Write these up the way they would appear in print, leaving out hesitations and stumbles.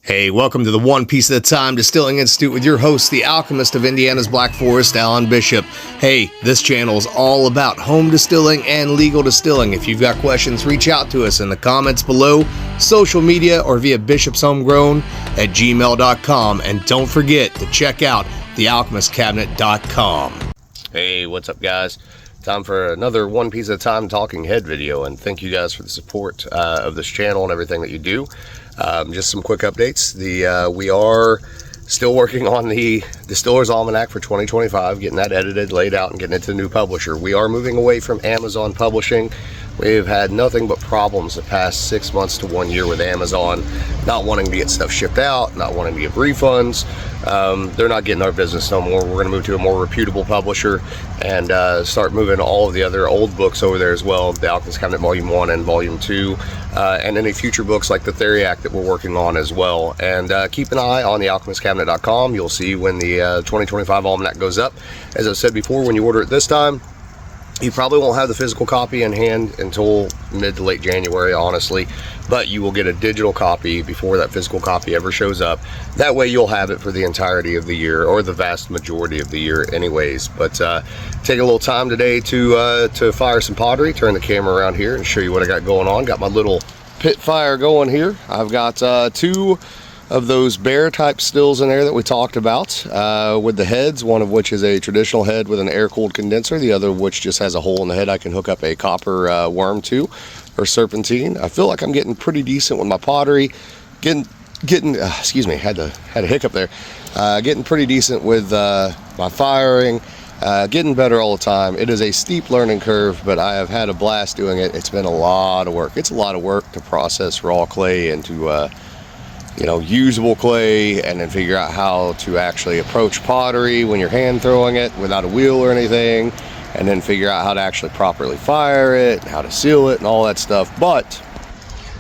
Hey, welcome to the One Piece at a Time Distilling Institute with your host, the alchemist of Indiana's Black Forest, Alan Bishop. Hey, this channel is all about home distilling and legal distilling. If you've got questions, reach out to us in the comments below, social media, or via bishopshomegrown@gmail.com. And don't forget to check out thealchemistcabinet.com. Hey, what's up, guys? Time for another One Piece at a Time talking head video, and thank you guys for the support of this channel and everything that you do. Just some quick updates. We are still working on the Distiller's Almanac for 2025, getting that edited, laid out, and getting it to the new publisher. We are moving away from Amazon publishing. We've had nothing but problems the past 6 months to 1 year with Amazon, not wanting to get stuff shipped out, not wanting to give refunds. They're not getting our business no more. We're going to move to a more reputable publisher and start moving all of the other old books over there as well, the Alchemist Cabinet Volume 1 and Volume 2, and any future books like the Theory Act that we're working on as well. And keep an eye on the alchemistcabinet.com. You'll see when the 2025 Almanac goes up. As I said before, when you order it this time, you probably won't have the physical copy in hand until mid to late January, honestly, but you will get a digital copy before that physical copy ever shows up. That way you'll have it for the entirety of the year, or the vast majority of the year anyways. But take a little time today to fire some pottery, turn the camera around here and show you what I got going on. Got my little pit fire going here. I've got two of those bear type stills in there that we talked about with the heads, one of which is a traditional head with an air-cooled condenser, the other of which just has a hole in the head I can hook up a copper worm to, or serpentine. I feel like I'm getting pretty decent with my pottery, getting excuse me, had a hiccup there, getting pretty decent with my firing, getting better all the time. It is a steep learning curve, but I have had a blast doing it. It's been a lot of work. It's a lot of work to process raw clay into usable clay, and then figure out how to actually approach pottery when you're hand throwing it without a wheel or anything, and then figure out how to actually properly fire it, and how to seal it, and all that stuff. But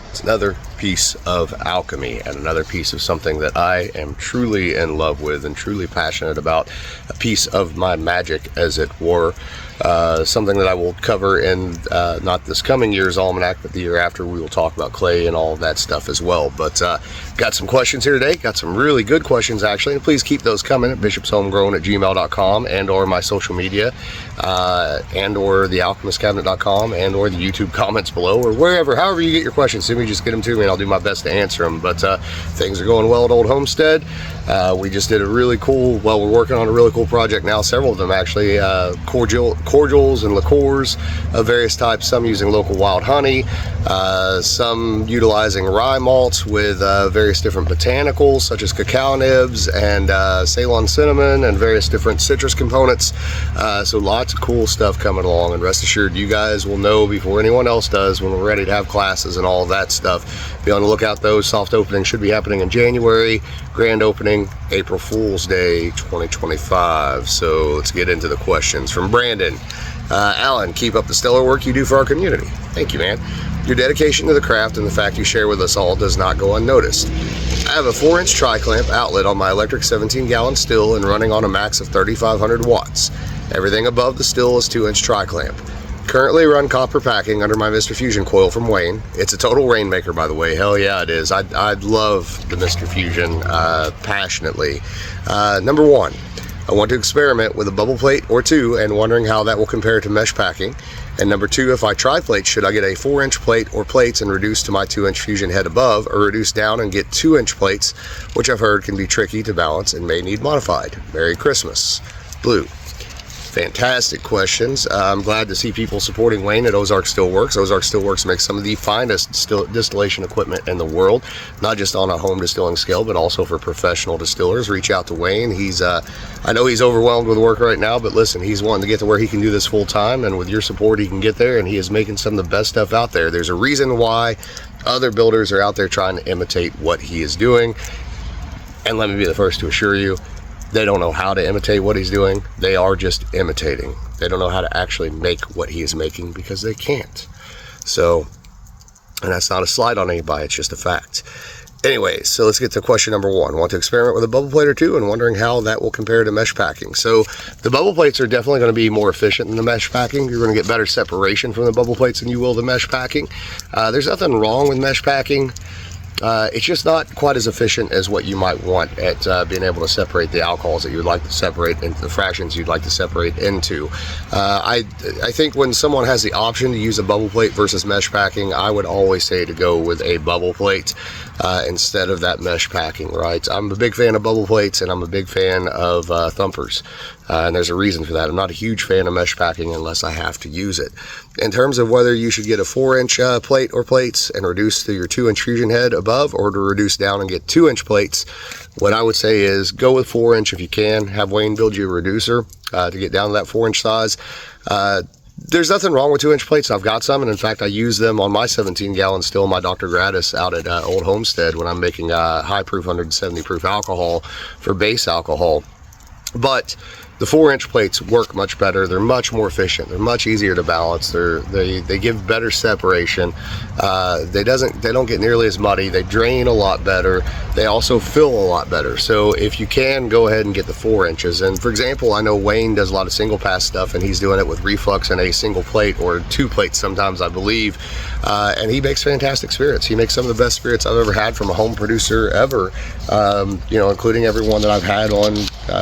it's another piece of alchemy and another piece of something that I am truly in love with and truly passionate about, a piece of my magic, as it were. Something that I will cover in not this coming year's almanac, but the year after. We will talk about clay and all of that stuff as well. But got some questions here today, got some really good questions actually, and please keep those coming at bishopshomegrown@gmail.com, and or my social media, and or thealchemistcabinet.com, and or the YouTube comments below, or wherever, however you get your questions to me, just get them to me and I'll do my best to answer them. But things are going well at Old Homestead. We just did a really cool, well, we're working on a really cool project now, several of them actually, cordials and liqueurs of various types, some using local wild honey, some utilizing rye malts with various different botanicals such as cacao nibs and Ceylon cinnamon and various different citrus components. So lots of cool stuff coming along, and rest assured you guys will know before anyone else does when we're ready to have classes and all of that stuff. Be on the lookout. Those soft openings should be happening in January, grand opening April Fool's Day 2025. So let's get into the questions from Brandon. Alan, keep up the stellar work you do for our community. Thank you, man. Your dedication to the craft and the fact you share with us all does not go unnoticed. I have a 4-inch tri-clamp outlet on my electric 17-gallon still and running on a max of 3,500 watts. Everything above the still is 2-inch tri-clamp. Currently run copper packing under my Mr. Fusion coil from Wayne. It's a total rainmaker, by the way. Hell yeah, it is. I love the Mr. Fusion passionately. Number one, I want to experiment with a bubble plate or two and wondering how that will compare to mesh packing. And number two, if I tri-plate, should I get a 4-inch plate or plates and reduce to my 2-inch Fusion head above, or reduce down and get 2-inch plates, which I've heard can be tricky to balance and may need modified. Merry Christmas. Blue. Fantastic questions. I'm glad to see people supporting Wayne at Ozark Stillworks. Ozark Stillworks makes some of the finest distillation equipment in the world, not just on a home distilling scale, but also for professional distillers. Reach out to Wayne. He's, I know he's overwhelmed with work right now, but listen, he's wanting to get to where he can do this full time, and with your support, he can get there, and he is making some of the best stuff out there. There's a reason why other builders are out there trying to imitate what he is doing, and let me be the first to assure you, they don't know how to imitate what he's doing. They are just imitating. They don't know how to actually make what he is making because they can't. So, and that's not a slight on anybody, it's just a fact. Anyways, so let's get to question number one. Want to experiment with a bubble plate or two and wondering how that will compare to mesh packing. So the bubble plates are definitely going to be more efficient than the mesh packing. You're going to get better separation from the bubble plates than you will the mesh packing. There's nothing wrong with mesh packing. it's just not quite as efficient as what you might want at being able to separate the alcohols that you would like to separate into the fractions you'd like to separate into. I think when someone has the option to use a bubble plate versus mesh packing, I would always say to go with a bubble plate instead of that mesh packing, right? I'm a big fan of bubble plates, and I'm a big fan of thumpers. And there's a reason for that. I'm not a huge fan of mesh packing unless I have to use it. In terms of whether you should get a 4-inch plate or plates and reduce to your 2-inch fusion head above, or to reduce down and get 2-inch plates, what I would say is go with 4-inch if you can. Have Wayne build you a reducer to get down to that 4-inch size. There's nothing wrong with 2-inch plates. I've got some, and in fact I use them on my 17-gallon still, my Dr. Gratis out at Old Homestead, when I'm making high proof 170 proof alcohol for base alcohol. But the 4-inch plates work much better. They're much more efficient. They're much easier to balance. They give better separation. They don't get nearly as muddy. They drain a lot better. They also fill a lot better. So if you can, go ahead and get the 4 inches. And for example, I know Wayne does a lot of single pass stuff, and he's doing it with reflux in a single plate or 2 plates sometimes, I believe. And he makes fantastic spirits. He makes some of the best spirits I've ever had from a home producer ever. You know, including everyone that I've had on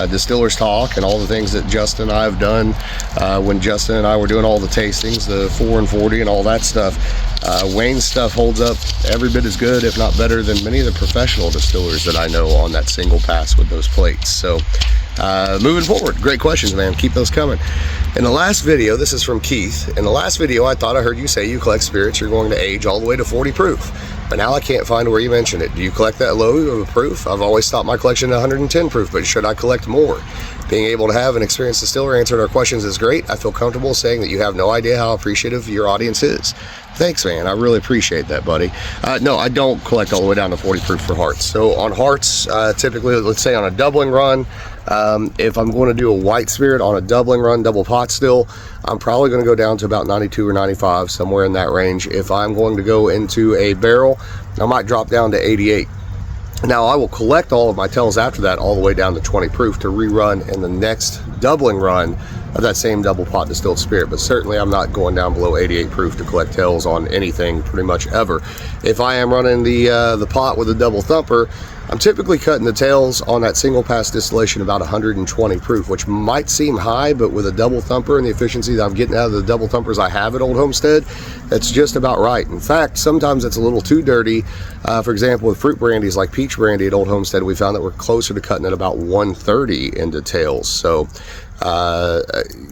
Distillers Talk and all the things that Justin and I have done when Justin and I were doing all the tastings, the 4 and 40 and all that stuff. Wayne's stuff holds up every bit as good, if not better, than many of the professional distillers that I know on that single pass with those plates. So moving forward, great questions, man. Keep those coming. In the last video, this is from Keith. In the last video, I thought I heard you say you collect spirits you're going to age all the way to 40 proof. But now I can't find where you mentioned it. Do you collect that low of a proof? I've always thought my collection at 110 proof, but should I collect more? Being able to have an experienced distiller answer our questions is great. I feel comfortable saying that you have no idea how appreciative your audience is. Thanks, man. I really appreciate that, buddy. No, I don't collect all the way down to 40 proof for hearts. So on hearts, typically, let's say on a doubling run, if I'm going to do a white spirit on a doubling run, double pot still, I'm probably going to go down to about 92 or 95, somewhere in that range. If I'm going to go into a barrel, I might drop down to 88. Now, I will collect all of my tails after that all the way down to 20 proof to rerun in the next doubling run of that same double pot distilled spirit, but certainly I'm not going down below 88 proof to collect tails on anything pretty much ever. If I am running the pot with a double thumper, I'm typically cutting the tails on that single pass distillation about 120 proof, which might seem high, but with a double thumper and the efficiency that I'm getting out of the double thumpers I have at Old Homestead, that's just about right. In fact, sometimes it's a little too dirty. For example, with fruit brandies like peach brandy at Old Homestead, we found that we're closer to cutting at about 130 into tails. So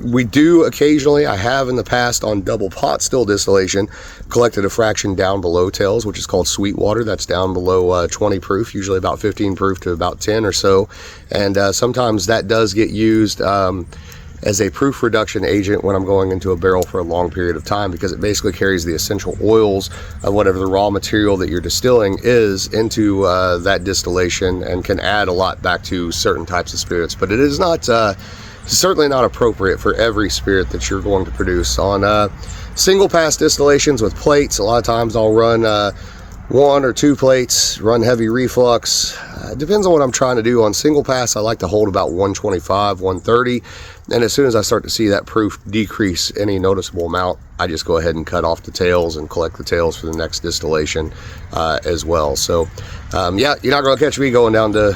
we do occasionally, I have in the past on double pot still distillation, collected a fraction down below tails, which is called sweet water. That's down below 20 proof, usually about 15 proof to about 10 or so. And sometimes that does get used as a proof reduction agent when I'm going into a barrel for a long period of time, because it basically carries the essential oils of whatever the raw material that you're distilling is into that distillation, and can add a lot back to certain types of spirits. But it is not certainly not appropriate for every spirit that you're going to produce. On single pass distillations with plates, a lot of times I'll run 1 or 2 plates, run heavy reflux. Depends on what I'm trying to do. On single pass, I like to hold about 125, 130. And as soon as I start to see that proof decrease any noticeable amount, I just go ahead and cut off the tails and collect the tails for the next distillation as well. So yeah, you're not going to catch me going down to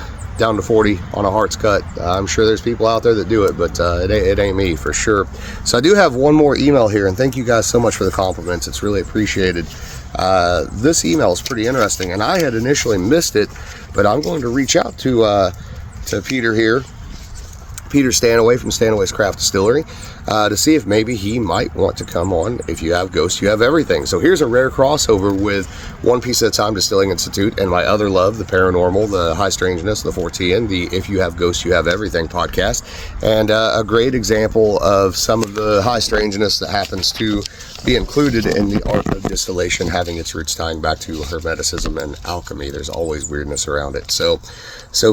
40 on a hearts cut. I'm sure there's people out there that do it, but it ain't me for sure. So I do have one more email here, and thank you guys so much for the compliments. It's really appreciated. This email is pretty interesting, and I had initially missed it, but I'm going to reach out to Peter here, Peter Stanaway from Stanaway's Craft Distillery, to see if maybe he might want to come on. If you have ghosts, you have everything. So here's a rare crossover with One Piece at a Time Distilling Institute and my other love, the paranormal, the high strangeness, the 4TN, the If You Have Ghosts, You Have Everything podcast, and a great example of some of the high strangeness that happens to be included in the art of distillation, having its roots tying back to Hermeticism and alchemy. There's always weirdness around it. So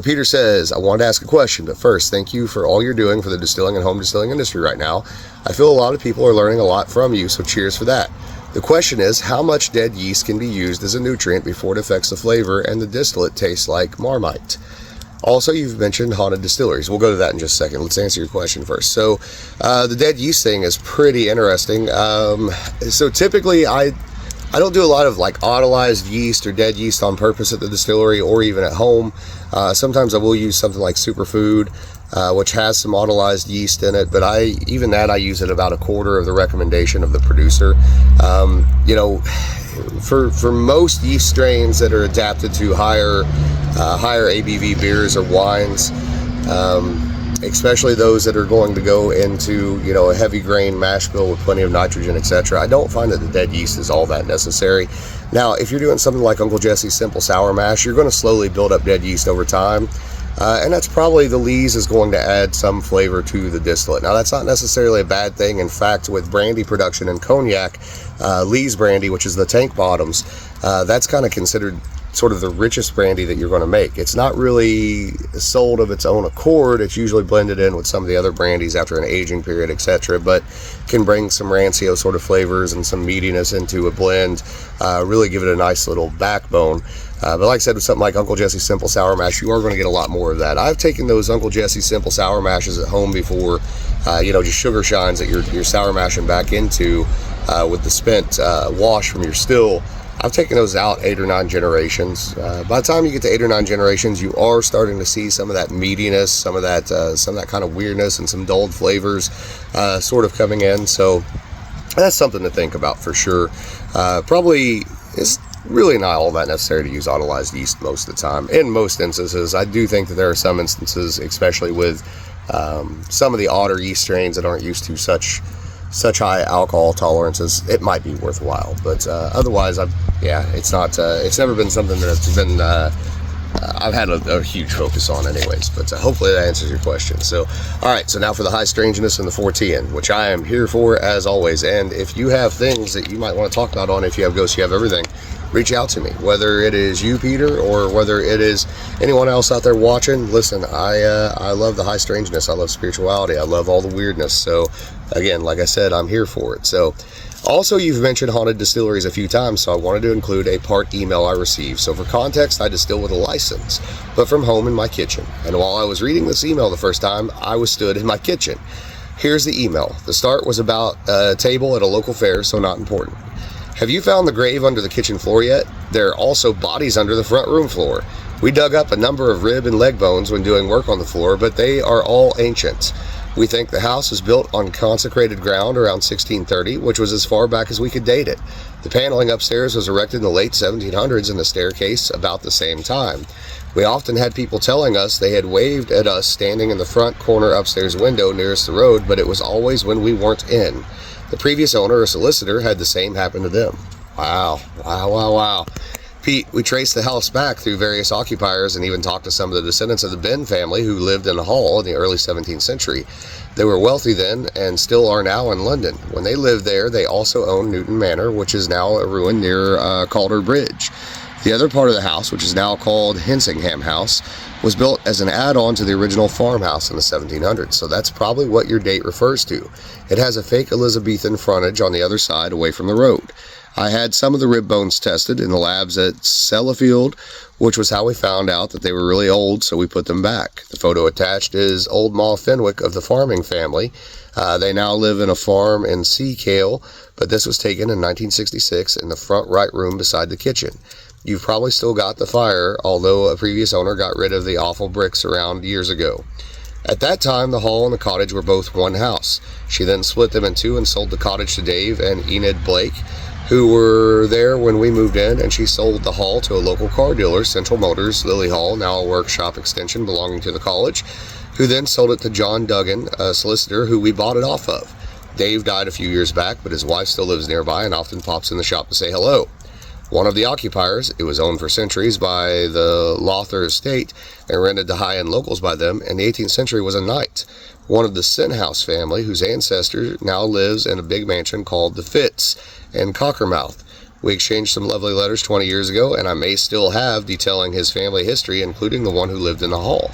Peter says, I wanted to ask a question, but first, thank you for all you're doing for the distilling and home distilling industry right now. I feel a lot of people are learning a lot from you, so cheers for that. The question is, how much dead yeast can be used as a nutrient before it affects the flavor and the distillate tastes like Marmite? Also, you've mentioned haunted distilleries. We'll go to that in just a second. Let's answer your question first. So the dead yeast thing is pretty interesting. So typically I don't do a lot of like autolyzed yeast or dead yeast on purpose at the distillery or even at home. Sometimes I will use something like Superfood, which has some autolyzed yeast in it, but I use it about a quarter of the recommendation of the producer. You know, for most yeast strains that are adapted to higher ABV beers or wines, especially those that are going to go into, you know, a heavy grain mash bill with plenty of nitrogen, etc., I don't find that the dead yeast is all that necessary. Now, if you're doing something like Uncle Jesse's Simple Sour Mash, you're going to slowly build up dead yeast over time. And that's probably, the lees is going to add some flavor to the distillate. Now, that's not necessarily a bad thing. In fact, with brandy production and cognac, lees brandy, which is the tank bottoms, that's kind of considered sort of the richest brandy that you're going to make. It's not really sold of its own accord. It's usually blended in with some of the other brandies after an aging period, etc., but can bring some rancio sort of flavors and some meatiness into a blend, really give it a nice little backbone. But like I said, with something like Uncle Jesse's Simple Sour Mash, you are going to get a lot more of that. I've taken those Uncle Jesse's Simple Sour Mashes at home before, you know, just sugar shines that you're sour mashing back into with the spent wash from your still. I've taken those out 8 or 9 generations. By the time you get to 8 or 9 generations, you are starting to see some of that meatiness, some of that kind of weirdness, and some dulled flavors sort of coming in. So that's something to think about for sure. Probably it's really not all that necessary to use autolyzed yeast most of the time. In most instances, I do think that there are some instances, especially with some of the odder yeast strains that aren't used to such high alcohol tolerances, it might be worthwhile. But otherwise, it's not. It's never been something that's been I've had a huge focus on, anyways. But hopefully that answers your question. So, all right. So now for the high strangeness and the 410, which I am here for as always. And if you have things that you might want to talk about on, if you have ghosts, you have everything, reach out to me. Whether it is you, Peter, or whether it is anyone else out there watching, listen, I love the high strangeness. I love spirituality. I love all the weirdness. So again, like I said, I'm here for it. So also, you've mentioned haunted distilleries a few times, so I wanted to include a part email I received. So for context, I distill with a license, but from home in my kitchen. And while I was reading this email the first time, I was stood in my kitchen. Here's the email. The start was about a table at a local fair, so not important. Have you found the grave under the kitchen floor yet? There are also bodies under the front room floor. We dug up a number of rib and leg bones when doing work on the floor, but they are all ancient. We think the house was built on consecrated ground around 1630, which was as far back as we could date it. The paneling upstairs was erected in the late 1700s and the staircase about the same time. We often had people telling us they had waved at us standing in the front corner upstairs window nearest the road, but it was always when we weren't in. The previous owner, a solicitor, had the same happen to them. Wow. Pete, we traced the house back through various occupiers and even talked to some of the descendants of the Ben family who lived in the Hall in the early 17th century. They were wealthy then and still are now in London. When they lived there, they also owned Newton Manor, which is now a ruin near Calder Bridge. The other part of the house, which is now called Hensingham House, was built as an add-on to the original farmhouse in the 1700s, so that's probably what your date refers to. It has a fake Elizabethan frontage on the other side away from the road. I had some of the rib bones tested in the labs at Sellafield, which was how we found out that they were really old, so we put them back. The photo attached is old Ma Fenwick of the farming family. They now live in a farm in Seacale, but this was taken in 1966 in the front right room beside the kitchen. You've probably still got the fire, although a previous owner got rid of the awful bricks around years ago. At that time, the hall and the cottage were both one house. She then split them in two and sold the cottage to Dave and Enid Blake, who were there when we moved in, and she sold the hall to a local car dealer, Central Motors, Lily Hall, now a workshop extension belonging to the college, who then sold it to John Duggan, a solicitor who we bought it off of. Dave died a few years back, but his wife still lives nearby and often pops in the shop to say hello. One of the occupiers, it was owned for centuries by the Lother estate and rented to high-end locals by them, in the 18th century was a knight. One of the Senhouse family, whose ancestor now lives in a big mansion called the Fitz in Cockermouth. We exchanged some lovely letters 20 years ago, and I may still have detailing his family history, including the one who lived in the hall.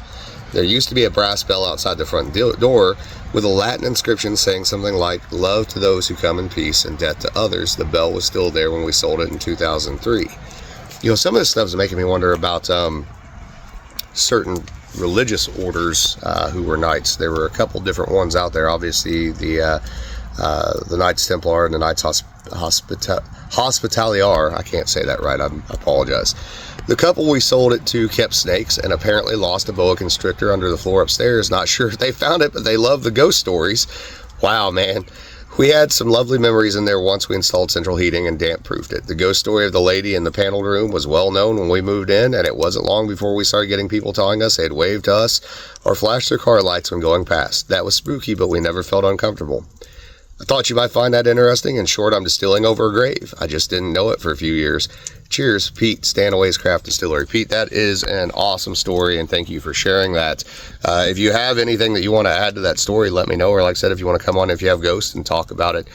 There used to be a brass bell outside the front door with a Latin inscription saying something like, "Love to those who come in peace and death to others." The bell was still there when we sold it in 2003. You know, some of this stuff is making me wonder about certain religious orders who were knights. There were a couple different ones out there. Obviously, the the Knights Templar and the Knights Hospitalier. I can't say that right, I apologize. The couple we sold it to kept snakes and apparently lost a boa constrictor under the floor upstairs. Not sure if they found it, but they love the ghost stories. Wow, man. We had some lovely memories in there once we installed central heating and damp proofed it. The ghost story of the lady in the paneled room was well known when we moved in, and it wasn't long before we started getting people telling us they had waved to us or flashed their car lights when going past. That was spooky, but we never felt uncomfortable. I thought you might find that interesting. In short, I'm distilling over a grave. I just didn't know it for a few years. Cheers, Pete, Stanaway's Craft Distillery. Pete, that is an awesome story, and thank you for sharing that. If you have anything that you want to add to that story, let me know. Or like I said, if you want to come on, if you have ghosts and talk about it,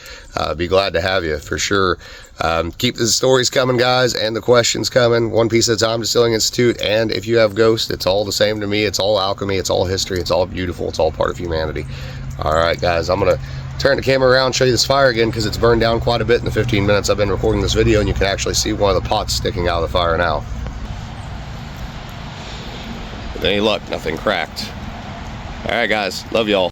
be glad to have you for sure. Keep the stories coming, guys, and the questions coming. One piece at a time, Distilling Institute. And if you have ghosts, it's all the same to me. It's all alchemy. It's all history. It's all beautiful. It's all part of humanity. All right, guys, I'm going to turn the camera around, show you this fire again, because it's burned down quite a bit in the 15 minutes I've been recording this video, and you can actually see one of the pots sticking out of the fire now. With any luck, nothing cracked. All right, guys, love y'all.